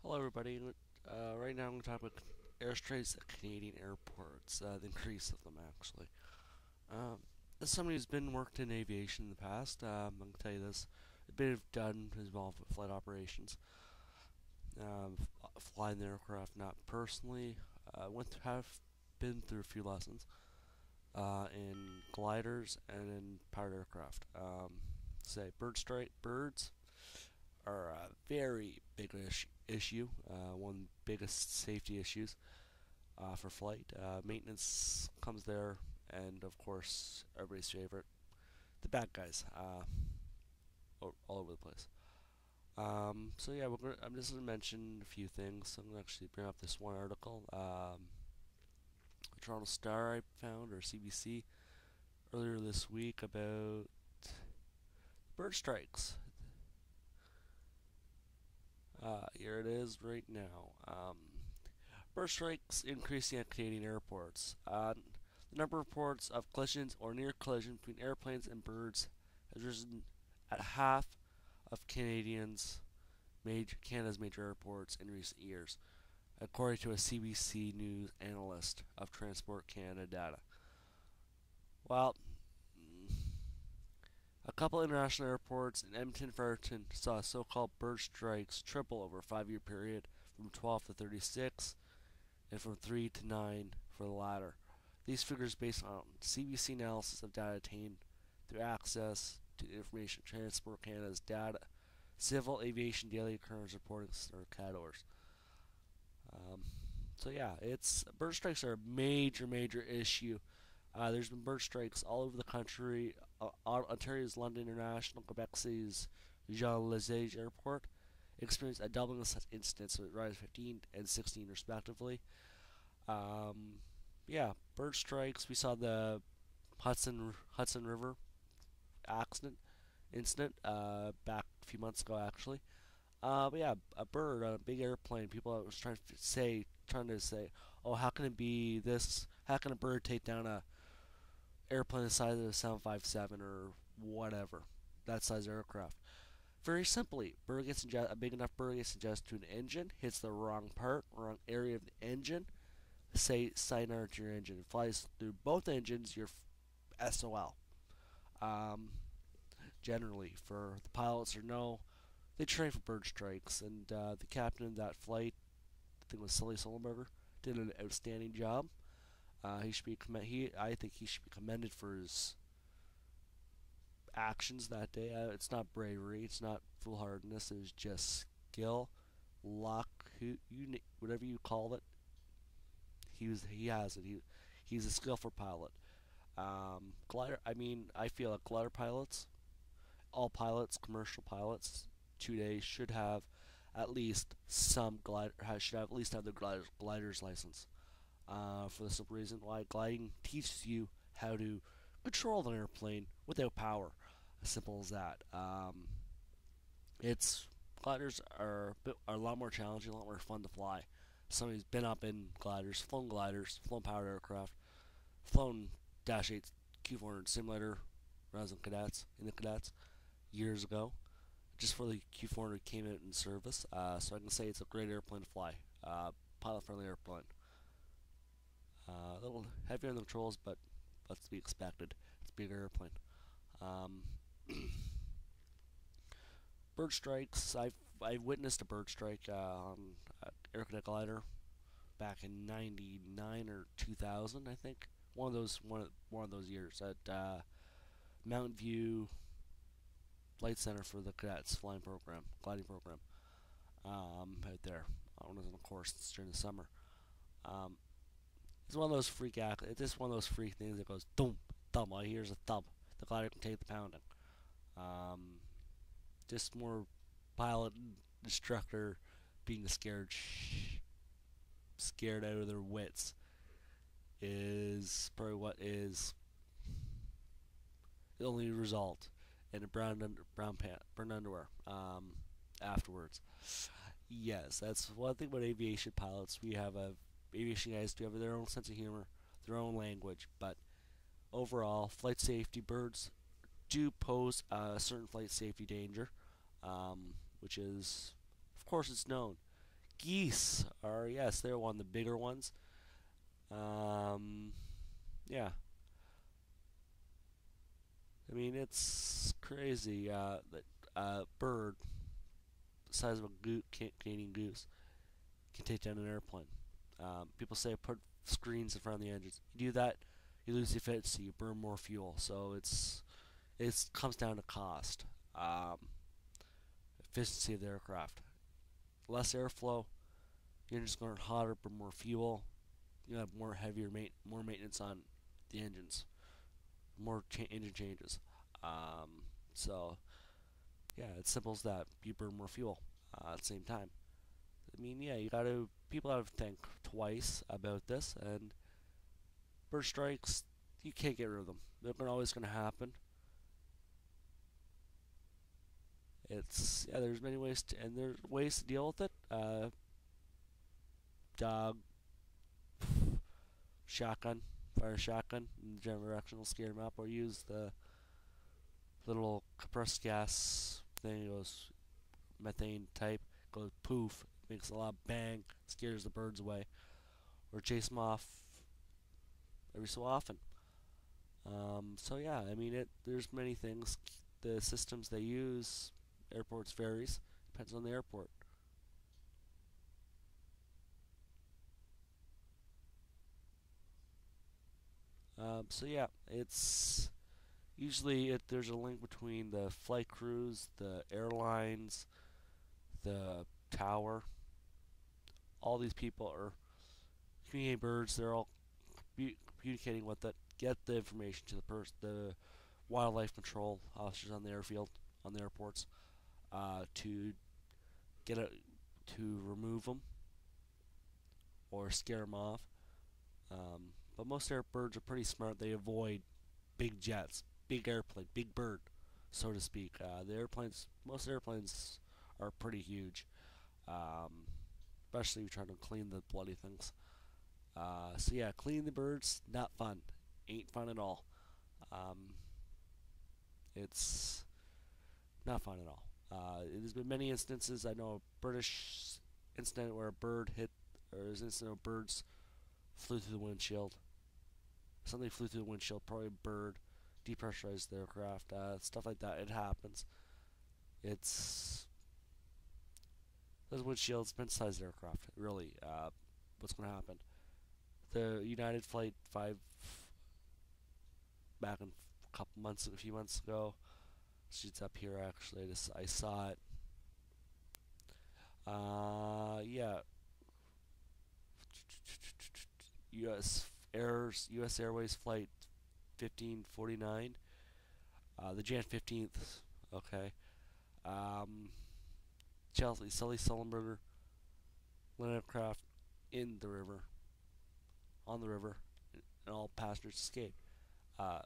Hello, everybody. Right now, I'm going to talk about airstrikes at Canadian airports, the increase of them, actually. Um, as somebody who's been worked in aviation in the past, I'm going to tell you this. A bit of done involved with flight operations. Flying the aircraft, not personally. Have been through a few lessons in gliders and in powered aircraft. Say, birds are a very big issue, one of the biggest safety issues for flight. Maintenance comes there, and of course, everybody's favorite, the bad guys, all over the place. So yeah, I'm just gonna mention a few things. I'm gonna actually bring up this one article. The Toronto Star I found, or CBC, earlier this week about bird strikes. Here it is right now. Bird strikes increasing at Canadian airports. The number of reports of collisions or near collision between airplanes and birds has risen at half of Canada's major airports in recent years, according to a CBC News analyst of Transport Canada data. While a couple international airports in Edmonton and Fredericton saw so-called bird strikes triple over a 5-year period from 12 to 36 and from 3 to 9 for the latter. These figures based on CBC analysis of data attained through access to Information Transport Canada's data, Civil Aviation Daily Occurrence Reporting or CADORS. Um, so yeah, it's bird strikes are a major issue. There's been bird strikes all over the country. Ontario's London International, Quebec City's Jean Lesage Airport experienced a doubling of such incidents, with rise 15 and 16 respectively. Um, yeah, bird strikes. We saw the Hudson River incident back a few months ago, actually. But yeah, a bird on a big airplane. People was trying to say, oh, how can it be this? How can a bird take down a airplane the size of a 757 or whatever, that size aircraft? Very simply, a big enough bird gets ingested to an engine, hits the wrong wrong area of the engine, say sidearm to your engine, it flies through both engines, you're SOL. Um, Generally, for the pilots or no, they train for bird strikes, and the captain of that flight, I think it was Sully Sullenberger, did an outstanding job. I think he should be commended for his actions that day. It's not bravery, it's not foolhardiness. It was just skill, luck, whatever you call it. He has it. He's a skillful pilot. Glider. I mean, I feel like glider pilots, all pilots, commercial pilots, today should have at least some glider. Should have at least have their glider's license. For the simple reason why gliding teaches you how to control an airplane without power. As simple as that. It's Gliders are a lot more challenging, a lot more fun to fly. Somebody who's been up in gliders, flown powered aircraft, flown Dash 8 Q400 simulator when I was in the cadets years ago, just before the Q400 came out in service. So I can say it's a great airplane to fly. Pilot friendly airplane. A little heavier on the controls, but that's to be expected. It's a bigger airplane. Um, Bird strikes. I've witnessed a bird strike on an Air Cadet glider back in '99 or 2000, I think. One of those years at Mountain View Flight Center for the cadets gliding program. Out there. I was on a course during the summer. Um, it's one of those It's just one of those freak things that goes thump, thump. Oh, here's a thump. The glider can take the pounding. Um, just more pilot and instructor being scared out of their wits is probably what is the only result in a burned underwear afterwards. Yes, that's one thing about aviation pilots. Aviation guys do have their own sense of humor, their own language, but overall, flight safety, birds do pose a certain flight safety danger, which is, of course, it's known. Geese are, yes, they're one of the bigger ones. Um, yeah, I mean it's crazy. That bird the size of a Canadian goose can take down an airplane. People say put screens in front of the engines. You do that, you lose the efficiency. You burn more fuel. So it comes down to cost, um, efficiency of the aircraft. Less airflow, the engine's going hotter, burn more fuel. You have more maintenance on the engines, more engine changes. Um, so yeah, it's simple as that. You burn more fuel at the same time. I mean, yeah, people have to think twice about this, and bird strikes, you can't get rid of them. They're always going to happen. There's many ways and there's ways to deal with it. Dog, shotgun, fire a shotgun in the general direction will scare them up, or use the little compressed gas thing. It goes methane type, goes poof, makes a lot of bang, scares the birds away, or chase them off every so often. So yeah, I mean There's many things. The systems they use, airports varies, depends on the airport. So yeah, it's usually there's a link between the flight crews, the airlines, the tower. All these people are communicating birds. They're all communicating with it. Get the information to the wildlife control officers on the airfield, on the airports, to get it to remove them or scare them off. But most birds are pretty smart. They avoid big jets, big airplane, big bird, so to speak. Most airplanes are pretty huge, um, especially if you're trying to clean the bloody things. So yeah, cleaning the birds, not fun. Ain't fun at all. Um, it's not fun at all. There's been many instances. I know a British incident where a bird hit, or there's an incident where birds flew through the windshield. Something flew through the windshield, probably a bird, depressurized the aircraft, stuff like that. It happens. It's those windshields pensize the aircraft. Really, what's going to happen? The United Flight 5 back in a few months ago. It's up here actually. I saw it. Yeah. U.S. Airways Flight 1549. The Jan 15th. Okay. Um, Sully Sullenberger landed aircraft in the river, on the river, and all passengers escaped. Uh,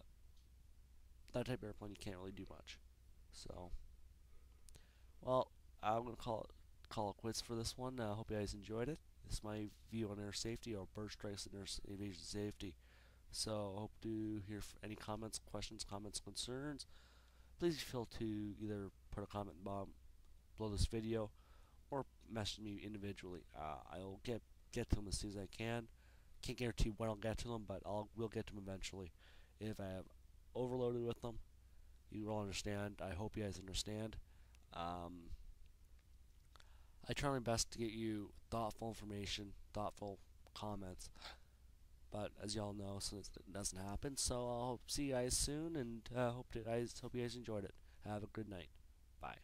that type of airplane, you can't really do much. So, well, I'm gonna call it quits for this one. I hope you guys enjoyed it. This is my view on air safety, or bird strikes and aviation safety. So, I hope to hear any comments, questions, concerns. Please feel to either put a comment below this video or message me individually. I'll get to them as soon as I can. Can't guarantee when I'll get to them, but will get to them eventually. If I have overloaded with them, you will understand. I hope you guys understand. Um, I try my best to get you thoughtful information, thoughtful comments. But as y'all know, so it doesn't happen. So I'll see you guys soon, and hope you guys enjoyed it. Have a good night. Bye.